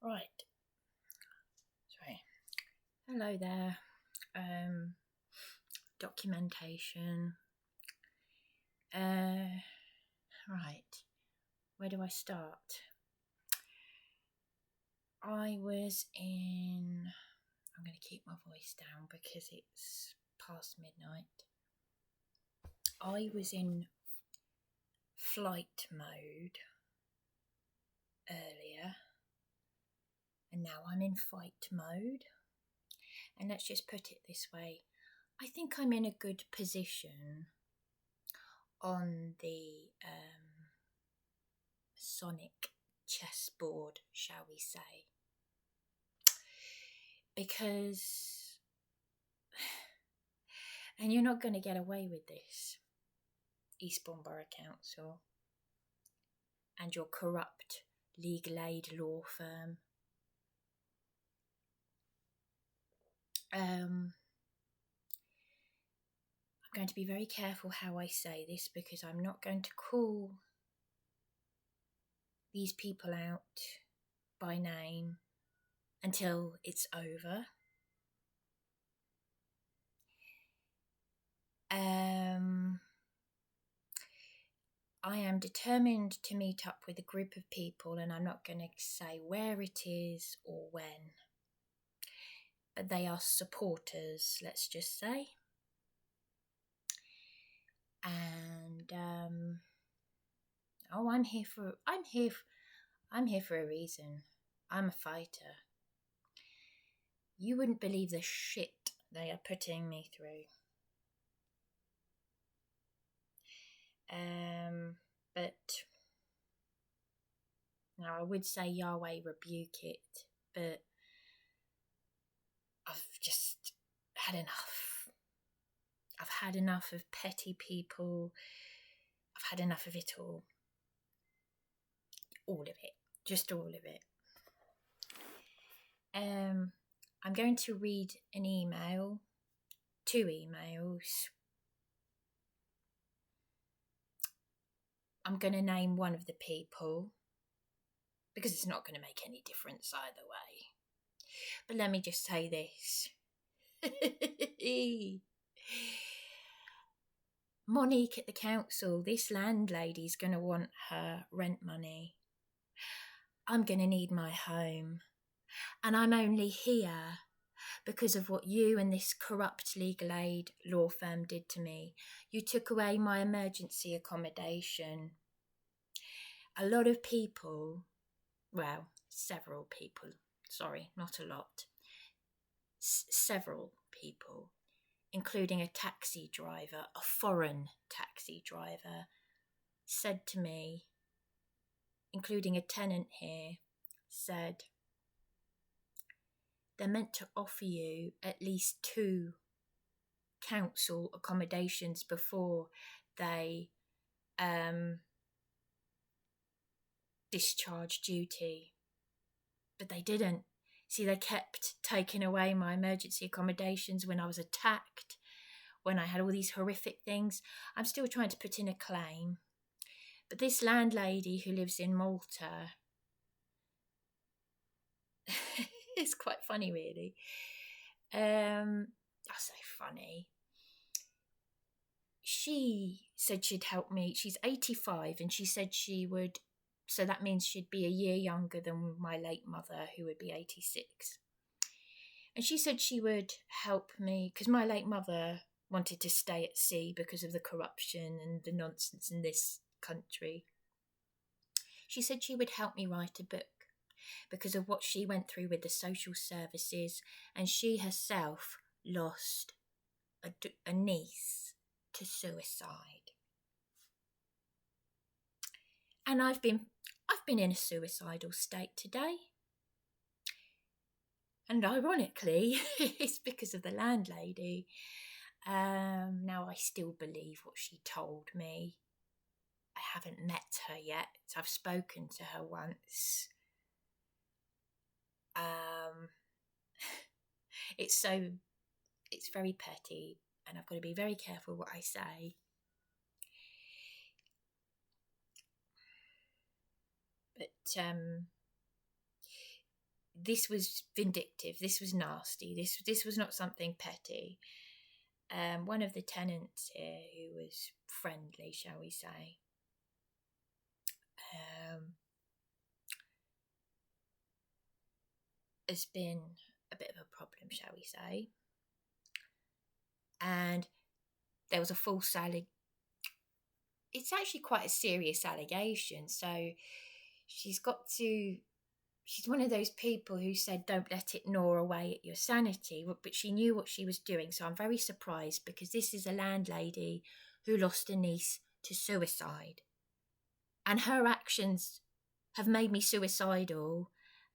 Right. Sorry. Hello there. Documentation. Right. Where do I start? I'm going to keep my voice down because it's past midnight. I was in flight mode earlier, and now I'm in fight mode. And let's just put it this way. I think I'm in a good position on the MASONIC chessboard, shall we say. Because, and you're not going to get away with this, Eastbourne Borough Council and your corrupt legal aid law firm. I'm going to be very careful how I say this because I'm not going to call these people out by name until it's over. I am determined to meet up with a group of people, and I'm not going to say where it is or when, but they are supporters, let's just say. And I'm here for a reason. I'm a fighter. You wouldn't believe the shit they are putting me through. But now I would say Yahweh rebuke it, but I've just had enough. I've had enough of petty people. I've had enough of it all. All of it. Just all of it. I'm going to read an email, 2 emails. I'm going to name one of the people because it's not going to make any difference either way. But let me just say this. Monique at the council, this landlady's going to want her rent money. I'm going to need my home. And I'm only here because of what you and this corrupt legal aid law firm did to me. You took away my emergency accommodation. A lot of people, well, several people, sorry, not a lot, several people, including a taxi driver, a foreign taxi driver, said to me, including a tenant here, said, they're meant to offer you at least 2 council accommodations before they discharge duty. But they didn't. See, they kept taking away my emergency accommodations when I was attacked, when I had all these horrific things. I'm still trying to put in a claim. But this landlady who lives in Malta, it's quite funny, really. I say funny. She said she'd help me. She's 85 and she said she would, so that means she'd be a year younger than my late mother, who would be 86. And she said she would help me because my late mother wanted to stay at sea because of the corruption and the nonsense in this country. She said she would help me write a book because of what she went through with the social services, and she herself lost a niece to suicide. And I've been in a suicidal state today. And ironically, it's because of the landlady. Now I still believe what she told me. I haven't met her yet. I've spoken to her once. It's very petty, and I've got to be very careful what I say. But this was vindictive. This was nasty. This was not something petty. One of the tenants here, who was friendly, shall we say, has been a bit of a problem, shall we say. And there was a false allegation. It's actually quite a serious allegation. So she's one of those people who said, don't let it gnaw away at your sanity. But she knew what she was doing. So I'm very surprised, because this is a landlady who lost a niece to suicide. And her actions have made me suicidal.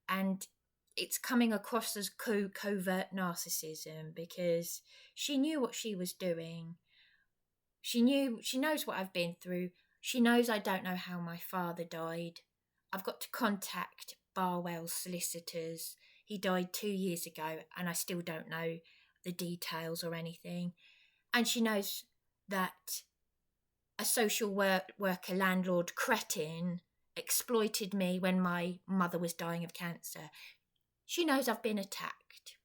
And it's coming across as covert narcissism, because she knew what she was doing. She knows what I've been through. She knows I don't know how my father died. I've got to contact Barwell's solicitors. He died 2 years ago, and I still don't know the details or anything. And she knows that a social worker landlord cretin exploited me when my mother was dying of cancer. She knows I've been attacked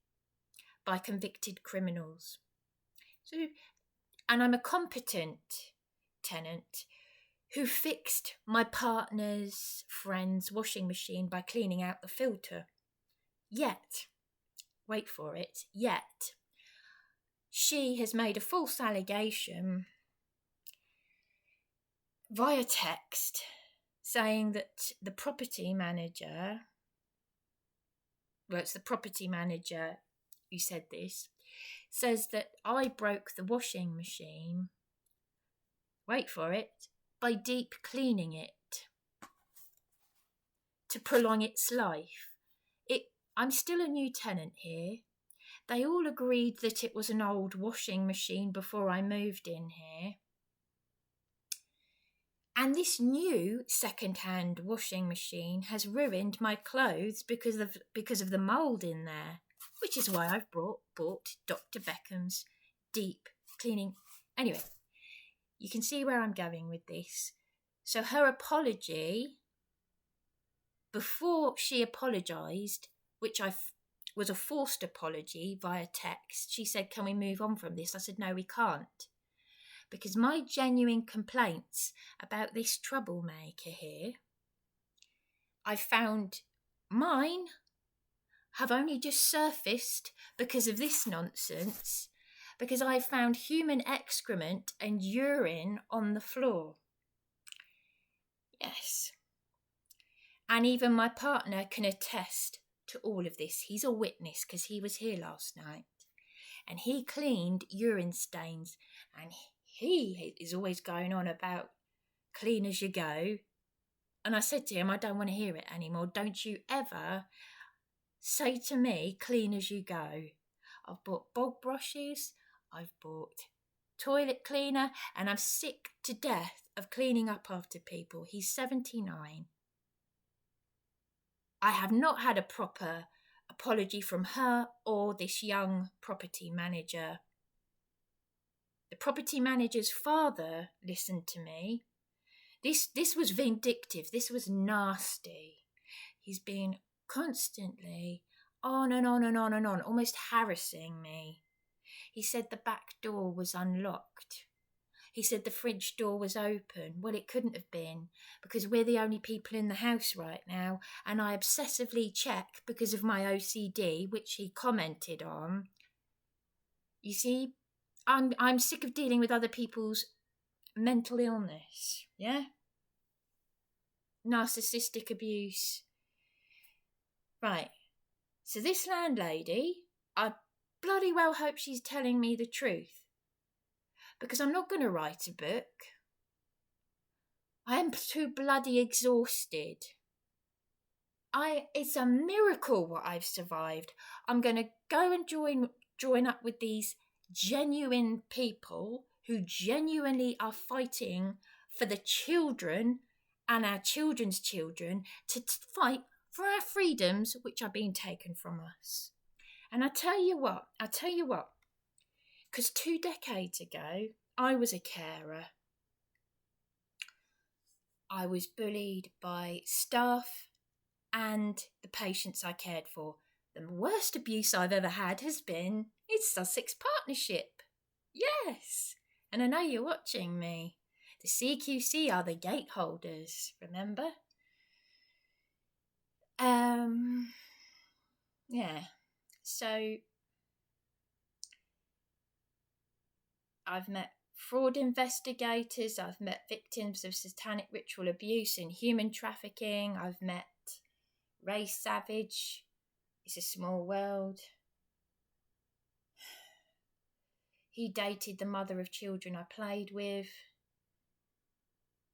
by convicted criminals. And I'm a competent tenant who fixed my partner's friend's washing machine by cleaning out the filter. Yet, wait for it, yet, she has made a false allegation via text saying that the property manager, well, it's the property manager who said this, says that I broke the washing machine, wait for it, by deep cleaning it to prolong its life. I'm still a new tenant here. They all agreed that it was an old washing machine before I moved in here. And this new second-hand washing machine has ruined my clothes because of the mould in there. Which is why I've bought Dr. Beckham's deep cleaning. Anyway, you can see where I'm going with this. So her apology, before she apologised, which was a forced apology via text, she said, can we move on from this? I said, no, we can't. Because my genuine complaints about this troublemaker here, I found mine have only just surfaced because of this nonsense, because I found human excrement and urine on the floor. Yes. And even my partner can attest to all of this. He's a witness because he was here last night. And he cleaned urine stains, and he is always going on about clean as you go. And I said to him, I don't want to hear it anymore. Don't you ever say to me, clean as you go. I've bought bog brushes, I've bought toilet cleaner, and I'm sick to death of cleaning up after people. He's 79. I have not had a proper apology from her or this young property manager. The property manager's father listened to me. This was vindictive. This was nasty. He's been constantly on and on and on and on, almost harassing me. He said the back door was unlocked. He said the fridge door was open. Well, it couldn't have been, because we're the only people in the house right now, and I obsessively check because of my OCD, which he commented on. You see, I'm sick of dealing with other people's mental illness, yeah? Narcissistic abuse. Right, so this landlady, I bloody well hope she's telling me the truth, because I'm not going to write a book. I am too bloody exhausted. It's a miracle what I've survived. I'm going to go and join up with these genuine people who genuinely are fighting for the children and our children's children to fight for our freedoms which are being taken from us. And I tell you what, because 2 decades ago, I was a carer. I was bullied by staff and the patients I cared for. The worst abuse I've ever had has been in Sussex Partnership. Yes, and I know you're watching me. The CQC are the gateholders, remember? Yeah, so I've met fraud investigators, I've met victims of satanic ritual abuse and human trafficking, I've met Ray Savage. It's a small world. He dated the mother of children I played with.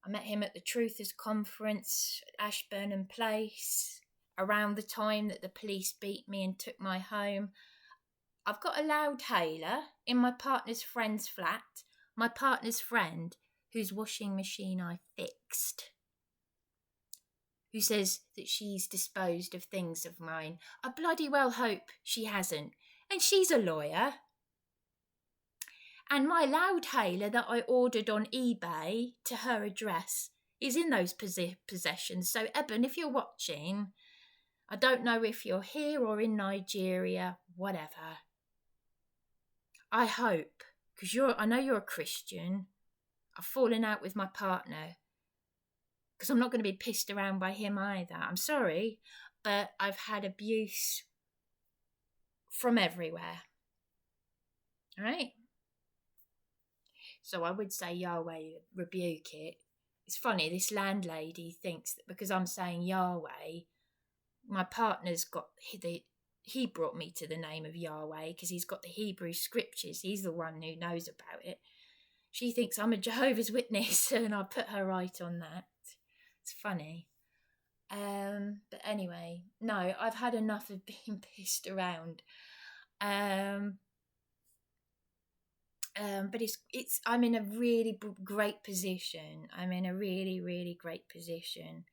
I met him at the Truthers Conference at Ashburnham Place around the time that the police beat me and took my home. I've got a loudhailer in my partner's friend's flat, my partner's friend whose washing machine I fixed, who says that she's disposed of things of mine. I bloody well hope she hasn't. And she's a lawyer. And my loudhailer that I ordered on eBay to her address is in those possessions. So, Eben, if you're watching, I don't know if you're here or in Nigeria, whatever. I hope, because I know you're a Christian. I've fallen out with my partner because I'm not going to be pissed around by him either. I'm sorry, but I've had abuse from everywhere. All right? So I would say Yahweh rebuke it. It's funny, this landlady thinks that because I'm saying Yahweh, my partner's got he brought me to the name of Yahweh because he's got the Hebrew scriptures. He's the one who knows about it. She thinks I'm a Jehovah's Witness and I put her right on that. It's funny. But anyway, no, I've had enough of being pissed around. But I'm in a really great position. I'm in a really, really great position.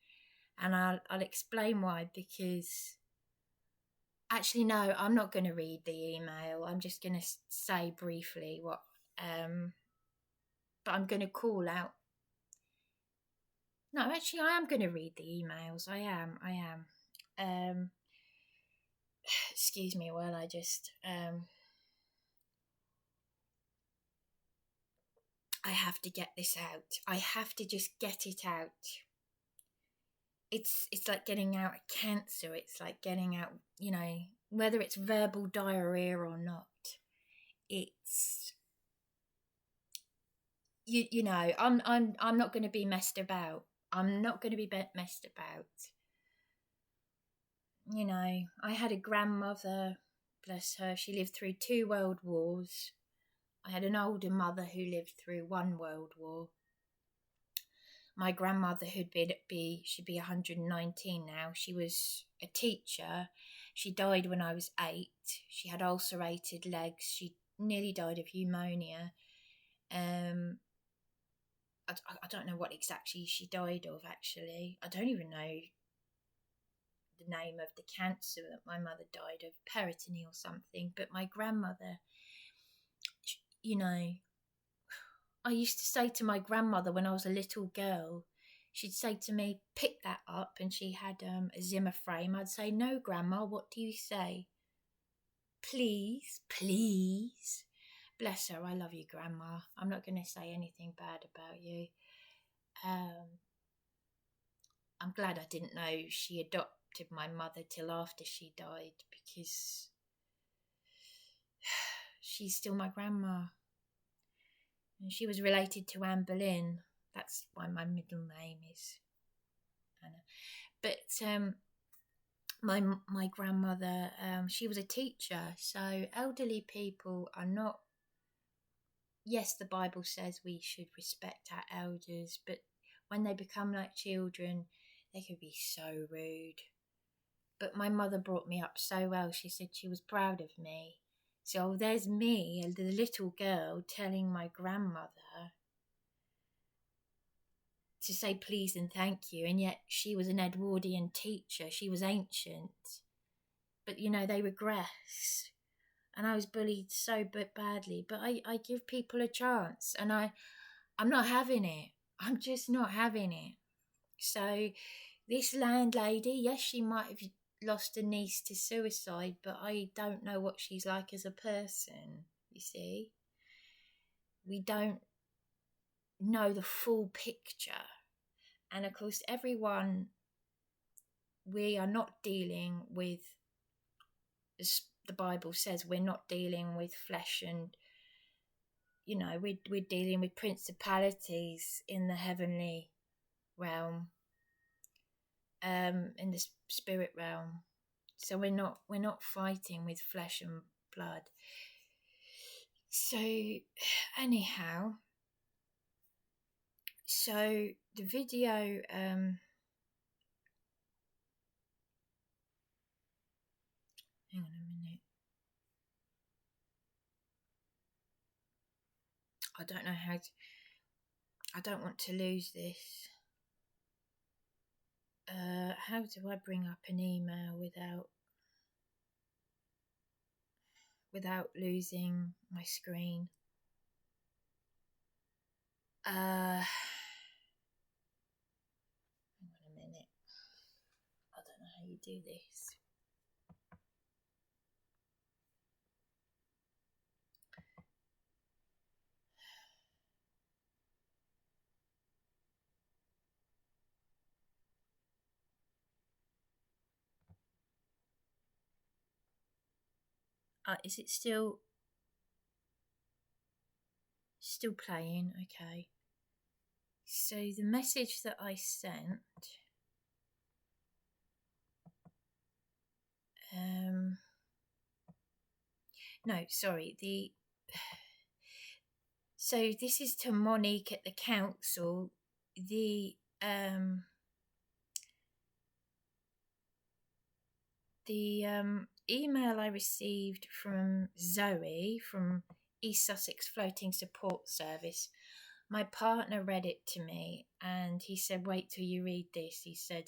And I'll explain why, because actually, no, I'm not going to read the email. I'm just going to say briefly what, but I'm going to call out. No, actually, I am going to read the emails. I am. Excuse me while I just, I have to get this out. I have to just get it out. It's like getting out a cancer. It's like getting out, whether it's verbal diarrhea or not. It's I'm not going to be messed about. I'm not going to be messed about. I had a grandmother, bless her. She lived through 2 world wars. I had an older mother who lived through 1 world war. My grandmother, she'd be 119 now. She was a teacher. She died when I was 8. She had ulcerated legs. She nearly died of pneumonia. I don't know what exactly she died of, actually. I don't even know the name of the cancer that my mother died of, peritoneal or something. But my grandmother, I used to say to my grandmother when I was a little girl, she'd say to me, pick that up, and she had a Zimmer frame. I'd say, no, Grandma, what do you say? Please, please. Bless her, I love you, Grandma. I'm not going to say anything bad about you. I'm glad I didn't know she adopted my mother till after she died, because she's still my grandma. And she was related to Anne Boleyn. That's why my middle name is Anna. But my grandmother, she was a teacher. So elderly people are not... Yes, the Bible says we should respect our elders, but when they become like children, they can be so rude. But my mother brought me up so well. She said she was proud of me. So there's me, the little girl, telling my grandmother to say please and thank you, and yet she was an Edwardian teacher. She was ancient. But, they regress. And I was bullied so badly. But I give people a chance, and I'm not having it. I'm just not having it. So This landlady, yes, she might have lost a niece to suicide, but I don't know what she's like as a person, you see. We don't know the full picture. And of course, we are not dealing with, as the Bible says, we're not dealing with flesh and, we're dealing with principalities in the heavenly realm, in the spirit realm. So we're not fighting with flesh and blood. So anyhow, so the video, hang on a minute. I don't know how to, I don't want to lose this. How do I bring up an email without losing my screen? Hang on a minute. I don't know how you do this. Is it still playing? Okay. So the message that I sent, no, sorry, so this is to Monique at the council. The email I received from Zoe from East Sussex Floating Support Service, my partner read it to me and he said, wait till you read this. He said,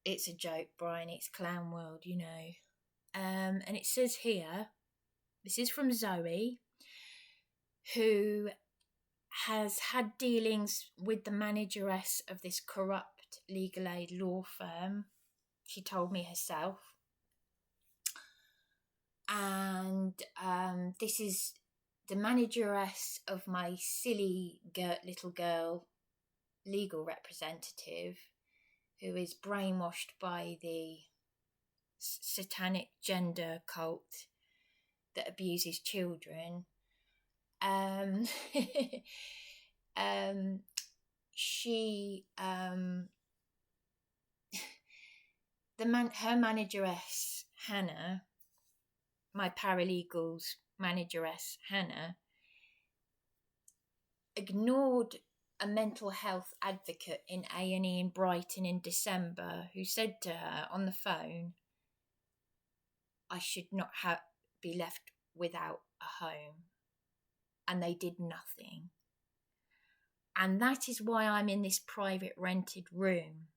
it's a joke, Brian, it's clown world, and it says here, this is from Zoe, who has had dealings with the manageress of this corrupt legal aid law firm. She told me herself. And this is the manageress of my silly little girl legal representative, who is brainwashed by the satanic gender cult that abuses children. She her manageress Hannah, my paralegal's manageress Hannah, ignored a mental health advocate in A&E in Brighton in December, who said to her on the phone, I should not be left without a home. And they did nothing. And that is why I'm in this private rented room,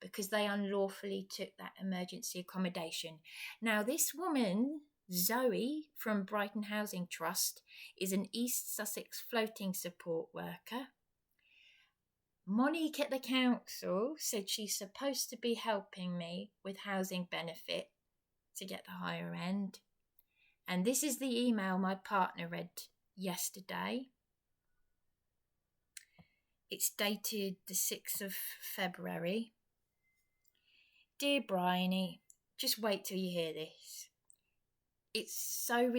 because they unlawfully took that emergency accommodation. Now, this woman, Zoe from Brighton Housing Trust, is an East Sussex floating support worker. Monique at the council said she's supposed to be helping me with housing benefit to get the higher end. And this is the email my partner read yesterday. It's dated the 6th of February. Dear Bryony, just wait till you hear this. It's so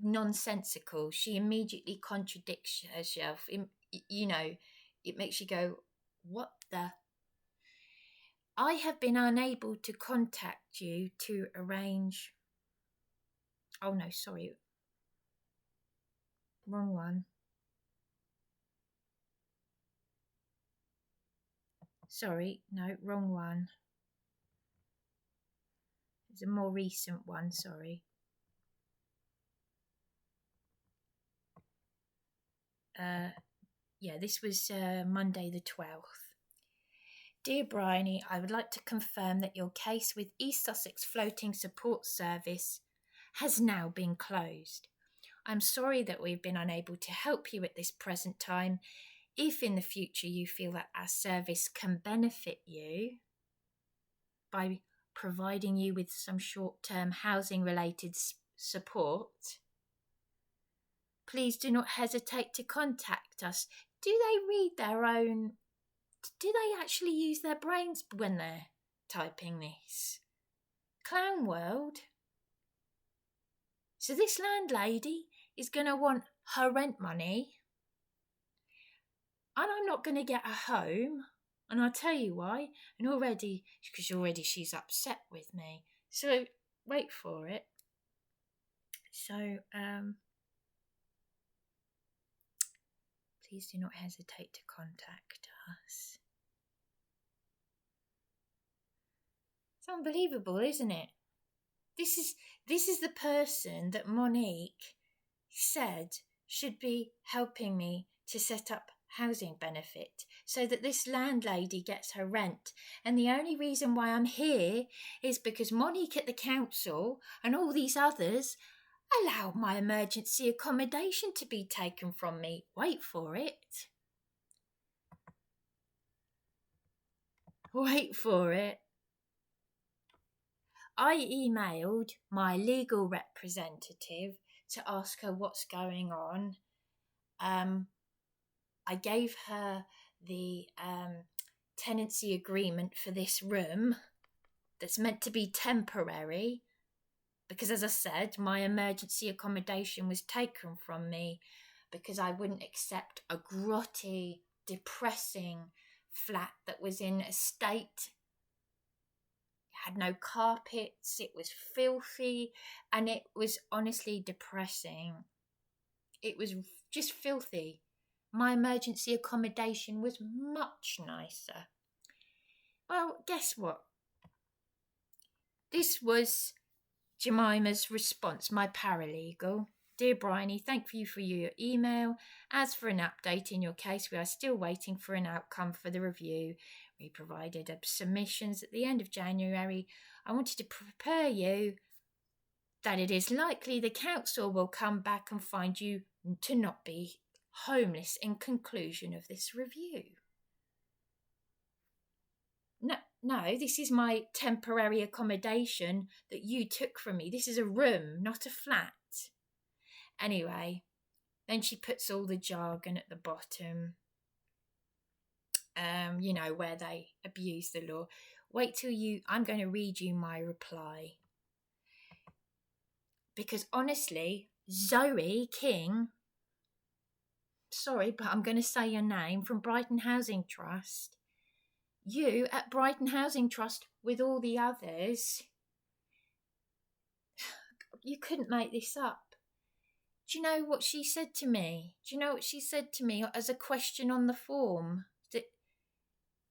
nonsensical. She immediately contradicts herself. It makes you go, what the? I have been unable to contact you to arrange... Oh no, sorry. Wrong one. Sorry, no, wrong one. It's a more recent one, sorry. This was Monday the 12th. Dear Bryony, I would like to confirm that your case with East Sussex Floating Support Service has now been closed. I'm sorry that we've been unable to help you at this present time. if in the future you feel that our service can benefit you by providing you with some short-term housing-related support, please do not hesitate to contact us. Do they read their own? Do they actually use their brains when they're typing this? Clown world. So this landlady is going to want her rent money, and I'm not going to get a home, and I'll tell you why. And because already she's upset with me. So wait for it. So please do not hesitate to contact us. It's unbelievable, isn't it? This is the person that Monique said should be helping me to set up housing benefit so that this landlady gets her rent. And the only reason why I'm here is because Monique at the council and all these others allowed my emergency accommodation to be taken from me. Wait for it. Wait for it. I emailed my legal representative to ask her what's going on. I gave her the tenancy agreement for this room that's meant to be temporary because, as I said, my emergency accommodation was taken from me because I wouldn't accept a grotty, depressing flat that was in a state. Had no carpets, it was filthy, and it was honestly depressing. It was just filthy. My emergency accommodation was much nicer. Well, guess what? This was Jemima's response, my paralegal. Dear Bryony, thank you for your email. As for an update in your case, we are still waiting for an outcome for the review. We provided submissions at the end of January. I wanted to prepare you that it is likely the council will come back and find you to not be homeless in conclusion of this review. No, this is my temporary accommodation that you took from me. This is a room, not a flat. Anyway, then she puts all the jargon at the bottom. Where they abuse the law. Wait till I'm going to read you my reply. Because honestly, Zoe King, sorry, but I'm going to say your name, from Brighton Housing Trust. You at Brighton Housing Trust with all the others, you couldn't make this up. Do you know what she said to me? Do you know what she said to me as a question on the form?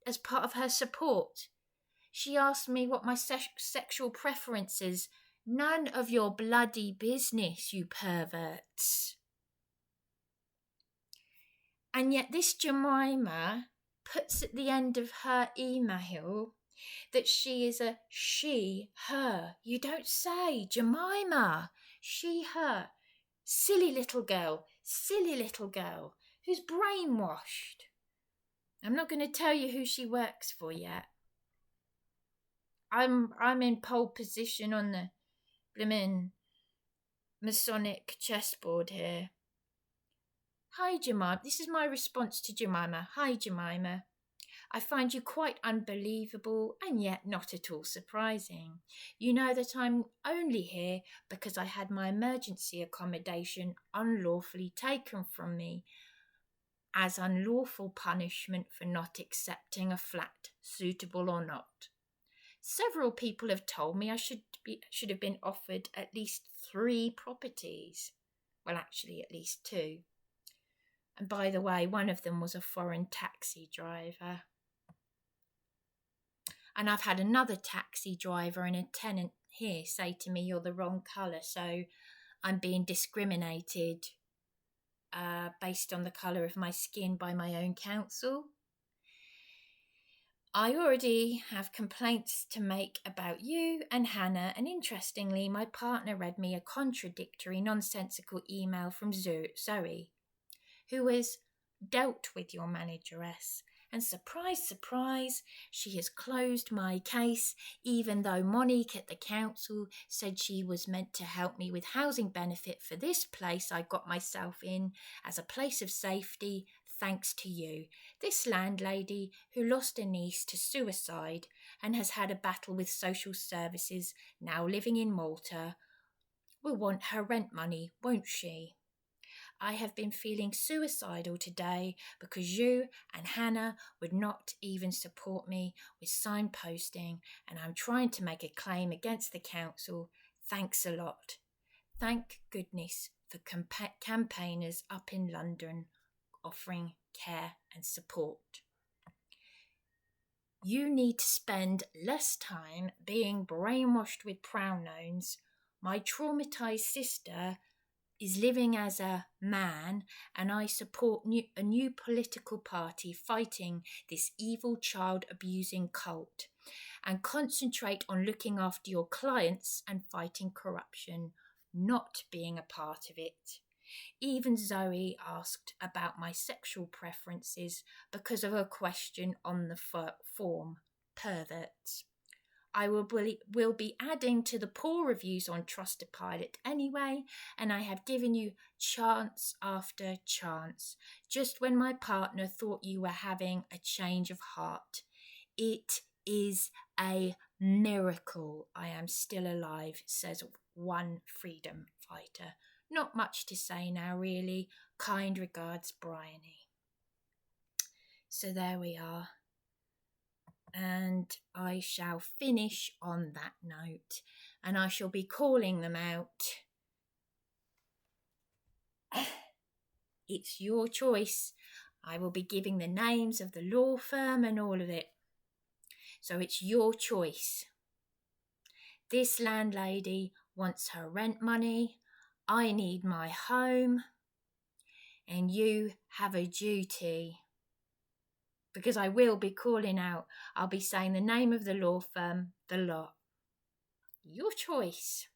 As part of her support, she asked me what my sexual preferences. None of your bloody business, you perverts. And yet this Jemima puts at the end of her email that she is a she, her. You don't say, Jemima. She, her. Silly little girl, who's brainwashed. I'm not going to tell you who she works for yet. I'm in pole position on the blimmin' MASONIC chessboard here. Hi, Jemima. This is my response to Jemima. Hi, Jemima. I find you quite unbelievable and yet not at all surprising. You know that I'm only here because I had my emergency accommodation unlawfully taken from me as unlawful punishment for not accepting a flat, suitable or not. Several people have told me I should have been offered at least 3 properties. Well, actually, at least 2. And by the way, one of them was a foreign taxi driver. And I've had another taxi driver and a tenant here say to me, you're the wrong colour, so I'm being discriminated based on the colour of my skin by my own council. I already have complaints to make about you and Hannah, and interestingly, my partner read me a contradictory, nonsensical email from Zoe, who was dealt with your manageress. And surprise, surprise, she has closed my case, even though Monique at the council said she was meant to help me with housing benefit for this place I got myself in as a place of safety, thanks to you. This landlady who lost a niece to suicide and has had a battle with social services, now living in Malta, will want her rent money, won't she? I have been feeling suicidal today because you and Hannah would not even support me with signposting, and I'm trying to make a claim against the council. Thanks a lot. Thank goodness for campaigners up in London offering care and support. You need to spend less time being brainwashed with pronouns. My traumatized sister is living as a man, and I support a new political party fighting this evil child abusing cult, and concentrate on looking after your clients and fighting corruption, not being a part of it. Even Zoe asked about my sexual preferences because of a question on the form. Perverts. I will be adding to the poor reviews on Trustpilot anyway, and I have given you chance after chance, just when my partner thought you were having a change of heart. It is a miracle I am still alive, says one freedom fighter. Not much to say now, really. Kind regards, Bryony. So there we are. And I shall finish on that note, and I shall be calling them out. It's your choice. I will be giving the names of the law firm and all of it. So it's your choice. This landlady wants her rent money. I need my home. And you have a duty. Because I will be calling out. I'll be saying the name of the law firm, the lot. Your choice.